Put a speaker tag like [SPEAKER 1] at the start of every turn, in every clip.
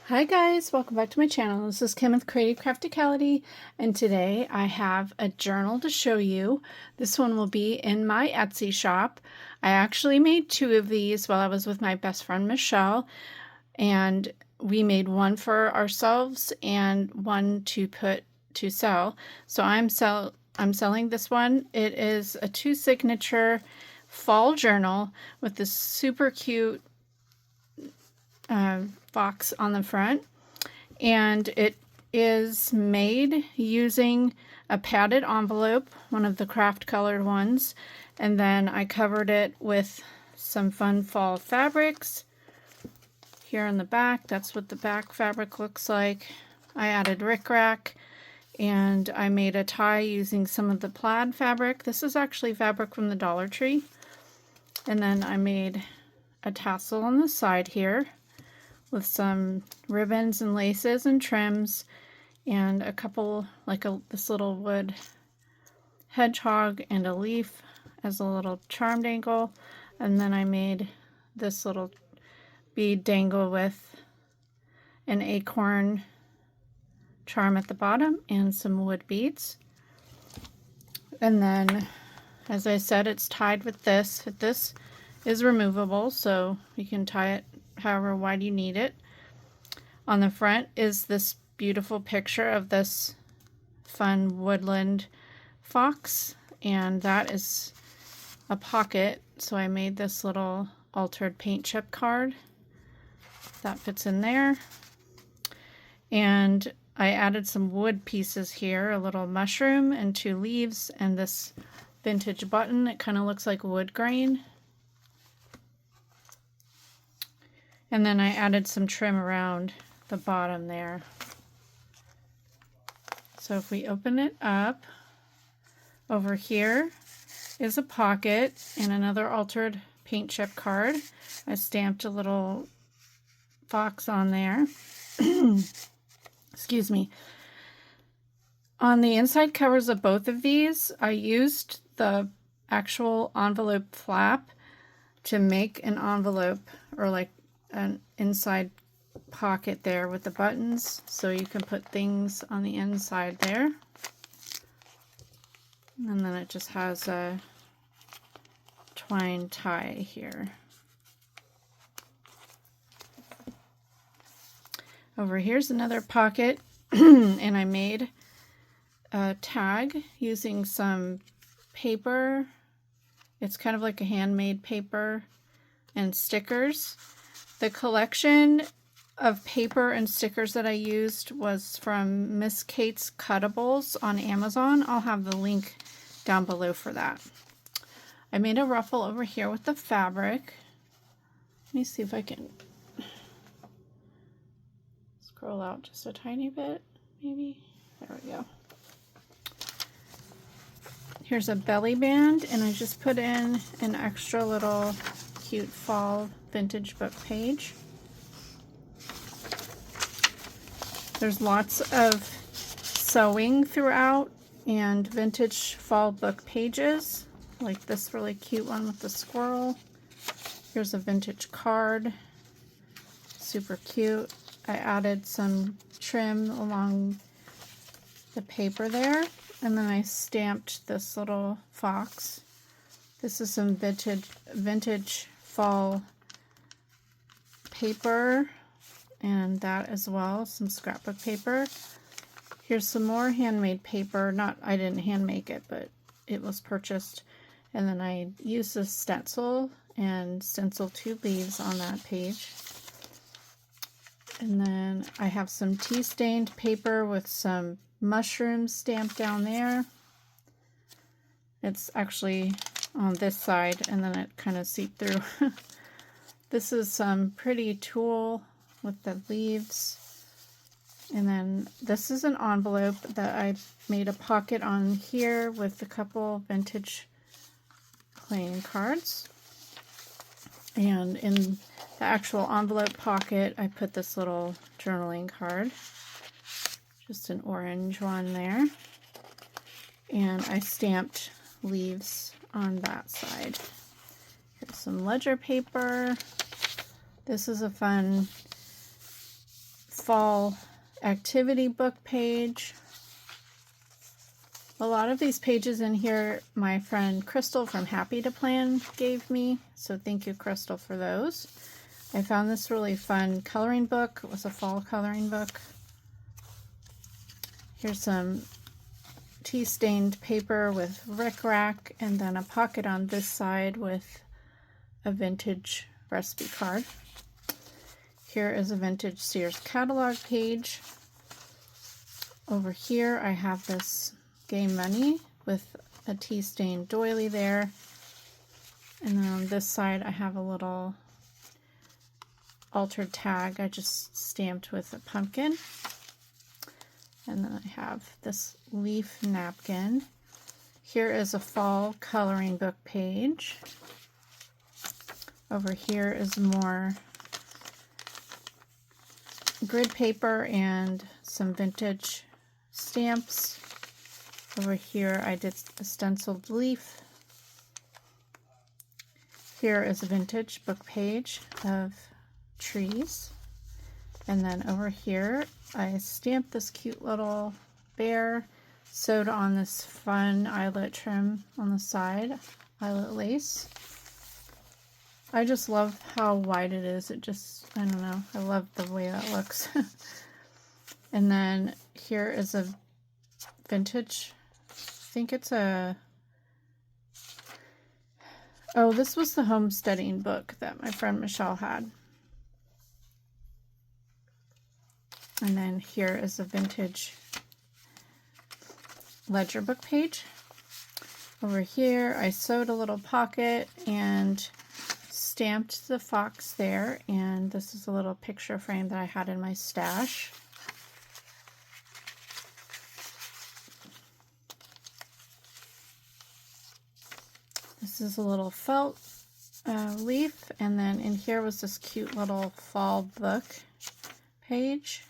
[SPEAKER 1] Hi guys, welcome back to my channel. This is Kim with Creative Crafticality, and today I have a journal to show you. This one will be in my Etsy shop. I actually made two of these while I was with my best friend Michelle, and we made one for ourselves and one to sell. So I'm selling this one. It is a 2 signature fall journal with this super cute box on the front, and it is made using a padded envelope, one of the craft colored ones, and then I covered it with some fun fall fabrics. Here on the back, that's what the back fabric looks like. I added rickrack, and I made a tie using some of the plaid fabric. This is actually fabric from the Dollar Tree. And then I made a tassel on the side here with some ribbons and laces and trims, and a couple, this little wood hedgehog and a leaf as a little charm dangle. And then I made this little bead dangle with an acorn charm at the bottom and some wood beads. And then, as I said, it's tied with this. This is removable, so you can tie it however wide you need it. On the front is this beautiful picture of this fun woodland fox, and that is a pocket, so I made this little altered paint chip card that fits in there. And I added some wood pieces here, a little mushroom and 2 leaves and this vintage button. It kind of looks like wood grain. And then I added some trim around the bottom there. So if we open it up, over here is a pocket and another altered paint chip card. I stamped a little fox on there. Excuse me. On the inside covers of both of these, I used the actual envelope flap to make an envelope, or like an inside pocket there with the buttons, so you can put things on the inside there. And then it just has a twine tie here. Over here's another pocket, and I made a tag using some paper. It's kind of like a handmade paper and stickers. The collection of paper and stickers that I used was from Miss Kate's Cuttables on Amazon. I'll have the link down below for that. I made a ruffle over here with the fabric. Let me see if I can scroll out just a tiny bit, maybe. There we go. Here's a belly band, and I just put in an extra little cute fall vintage book page. There's lots of sewing throughout and vintage fall book pages, like this really cute one with the squirrel. Here's a vintage card, super cute. I added some trim along the paper there, and then I stamped this little fox. This is some vintage fall paper, and that as well, some scrapbook paper. Here's some more handmade paper. I didn't hand make it, but it was purchased. And then I used a stencil and stenciled 2 leaves on that page. And then I have some tea stained paper with some mushrooms stamped down there. It's actually on this side, and then it kind of seeped through. This is some pretty tulle with the leaves. And then this is an envelope that I made a pocket on here with a couple vintage playing cards. And in the actual envelope pocket, I put this little journaling card. Just an orange one there. And I stamped leaves on that side. Here's some ledger paper. This is a fun fall activity book page. A lot of these pages in here my friend Crystal from Happy to Plan gave me, so thank you, Crystal, for those. I found this really fun coloring book. It was a fall coloring book. Here's some tea-stained paper with rickrack, and then a pocket on this side with a vintage recipe card. Here is a vintage Sears catalog page. Over here I have this Game Money with a tea-stained doily there. And then on this side I have a little altered tag I just stamped with a pumpkin. And then I have this leaf napkin. Here is a fall coloring book page. Over here is more grid paper and some vintage stamps. Over here I did a stenciled leaf. Here is a vintage book page of trees. And then over here I stamped this cute little bear, sewed on this fun eyelet trim on the side, eyelet lace. I just love how wide it is. It just, I don't know, I love the way that looks. And then here is a vintage, I think it's a, oh, this was the homesteading book that my friend Michelle had. And then here is a vintage ledger book page. Over here I sewed a little pocket and stamped the fox there, and this is a little picture frame that I had in my stash. This is a little felt leaf, and then in here was this cute little fall book page.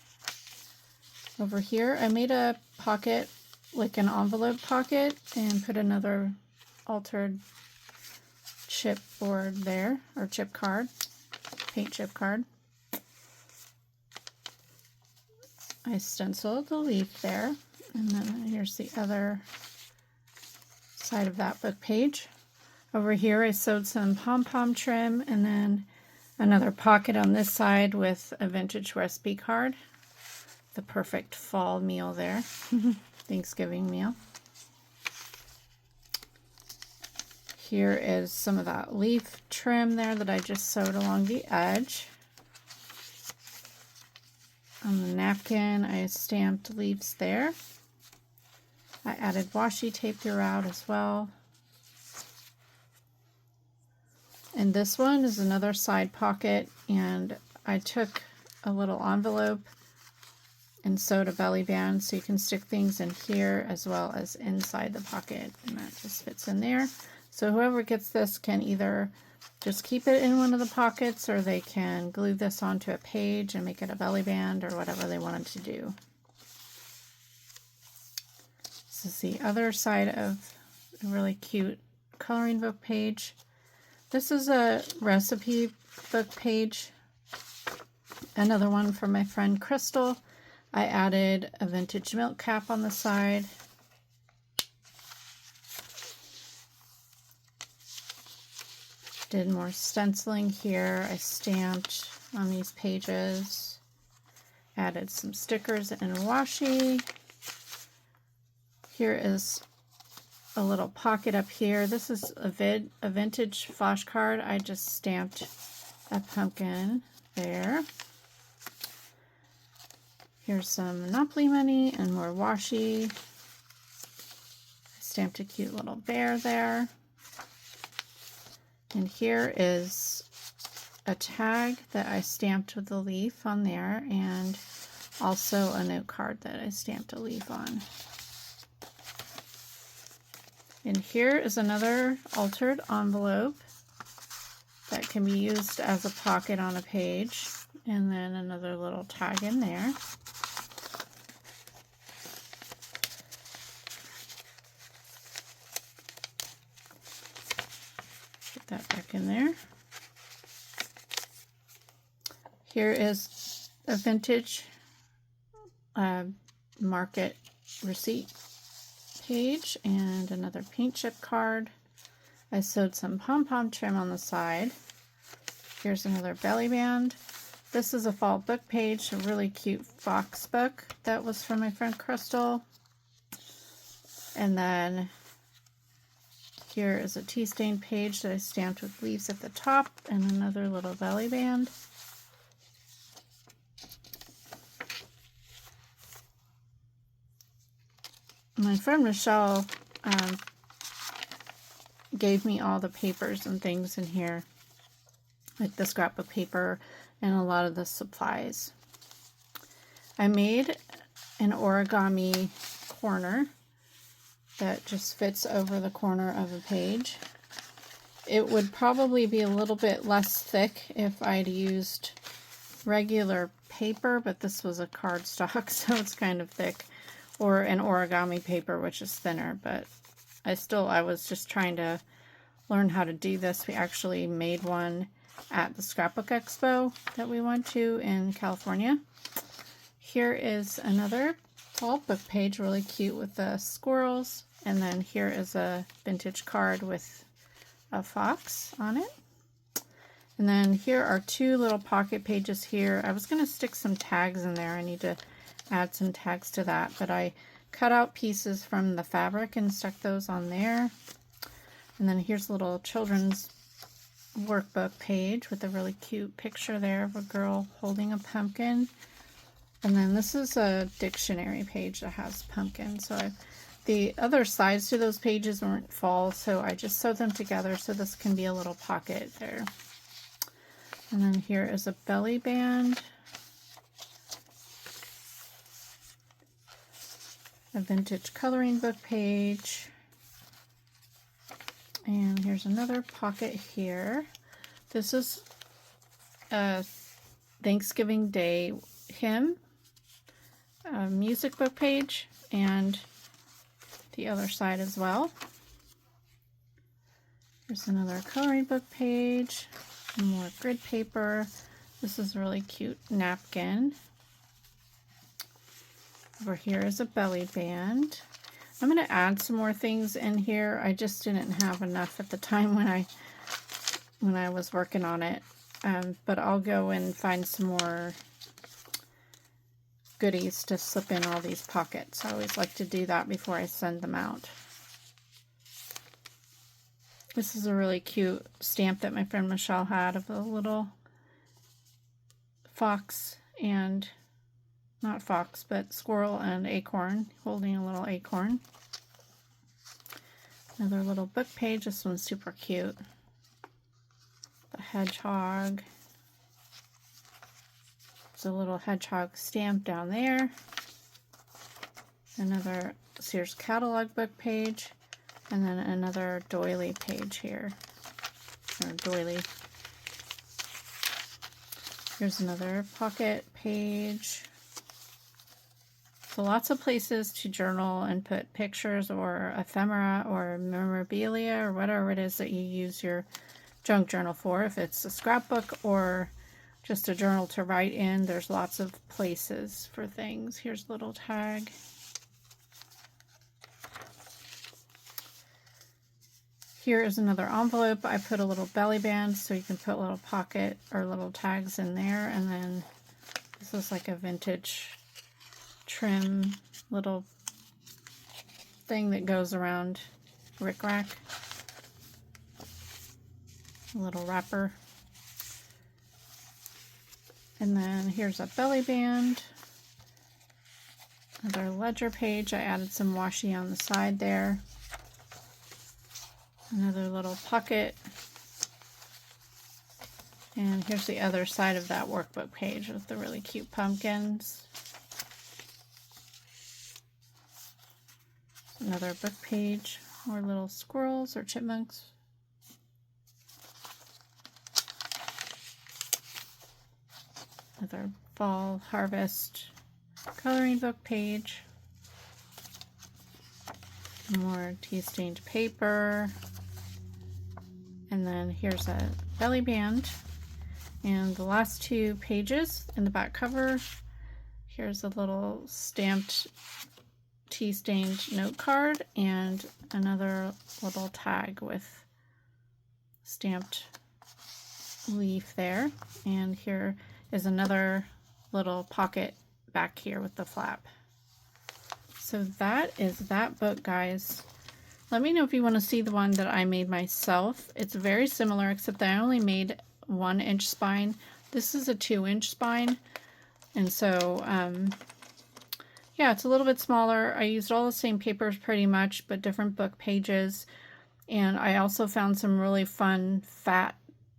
[SPEAKER 1] Over here I made a pocket, like an envelope pocket, and put another altered chipboard there, or chip card, paint chip card. I stenciled the leaf there, and then here's the other side of that book page. Over here I sewed some pom-pom trim, and then another pocket on this side with a vintage recipe card. The perfect fall meal there, Thanksgiving meal. Here is some of that leaf trim there that I just sewed along the edge. On the napkin I stamped leaves there. I added washi tape throughout as well. And this one is another side pocket, and I took a little envelope and sewed a belly band so you can stick things in here as well as inside the pocket, and that just fits in there. So whoever gets this can either just keep it in one of the pockets, or they can glue this onto a page and make it a belly band, or whatever they wanted to do. This is the other side of a really cute coloring book page. This is a recipe book page, another one from my friend Crystal. I added a vintage milk cap on the side. Did more stenciling here. I stamped on these pages. Added some stickers and washi. Here is a little pocket up here. This is a vintage flashcard. I just stamped a pumpkin there. Here's some Monopoly money and more washi. I stamped a cute little bear there. And here is a tag that I stamped with a leaf on there, and also a note card that I stamped a leaf on. And here is another altered envelope that can be used as a pocket on a page, and then another little tag in there. Put that back in there. Here is a vintage market receipt page and another paint chip card. I sewed some pom-pom trim on the side. Here's another belly band. This is a fall book page, a really cute fox book that was from my friend Crystal. And then here is a tea stain page that I stamped with leaves at the top and another little belly band. My friend Michelle gave me all the papers and things in here, like the scrapbook paper and a lot of the supplies. I made an origami corner that just fits over the corner of a page. It would probably be a little bit less thick if I'd used regular paper, but this was a cardstock, so it's kind of thick, or an origami paper, which is thinner, but I was just trying to learn how to do this. We actually made one at the Scrapbook Expo that we went to in California. Here is another fall book page, really cute with the squirrels. And then here is a vintage card with a fox on it. And then here are two little pocket pages here. I was going to stick some tags in there. I need to add some tags to that, but I cut out pieces from the fabric and stuck those on there. And then here's a little children's workbook page with a really cute picture there of a girl holding a pumpkin. And then this is a dictionary page that has pumpkins. So the other sides to those pages weren't fall, so I just sewed them together so this can be a little pocket there. And then here is a belly band, a vintage coloring book page, and here's another pocket here. This is a Thanksgiving Day hymn, a music book page, and the other side as well. Here's another coloring book page, more grid paper. This is a really cute napkin. Over here is a belly band. I'm going to add some more things in here. I just didn't have enough at the time when I was working on it, but I'll go and find some more goodies to slip in all these pockets. I always like to do that before I send them out. This is a really cute stamp that my friend Michelle had of a little fox and, not fox, but squirrel and acorn, holding a little acorn. Another little book page. This one's super cute. The hedgehog. There's a little hedgehog stamp down there. Another Sears catalog book page. And then another doily page here. Or doily. Here's another pocket page. So lots of places to journal and put pictures or ephemera or memorabilia or whatever it is that you use your junk journal for. If it's a scrapbook or just a journal to write in, there's lots of places for things. Here's a little tag. Here is another envelope. I put a little belly band so you can put little pocket or little tags in there. And then this is like a vintage trim little thing that goes around rickrack. A little wrapper. And then here's a belly band. Another ledger page. I added some washi on the side there. Another little pocket. And here's the other side of that workbook page with the really cute pumpkins. Another book page, or little squirrels or chipmunks. Another fall harvest coloring book page. More tea-stained paper. And then here's a belly band. And the last two pages in the back cover, Here's a little stamped tea-stained note card and another little tag with stamped leaf there. And here is another little pocket back here with the flap. So that is that book, guys. Let me know if you want to see the one that I made myself. It's very similar, except that I only made 1-inch spine. This is a 2-inch spine. And so, yeah, it's a little bit smaller. I used all the same papers pretty much, but different book pages. And I also found some really fun, fat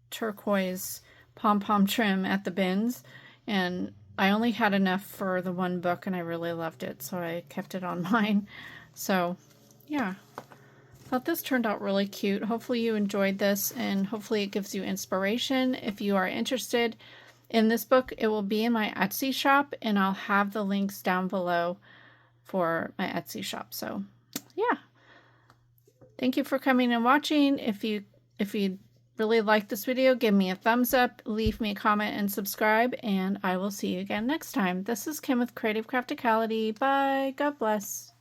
[SPEAKER 1] turquoise pom-pom trim at the bins. And I only had enough for the one book, and I really loved it, so I kept it on mine. So, yeah. Thought this turned out really cute. Hopefully you enjoyed this, and hopefully it gives you inspiration. If you are interested in this book, it will be in my Etsy shop, and I'll have the links down below for my Etsy shop. So, yeah. Thank you for coming and watching. If you really like this video, give me a thumbs up, leave me a comment, and subscribe, and I will see you again next time. This is Kim with Creative Crafticality. Bye. God bless.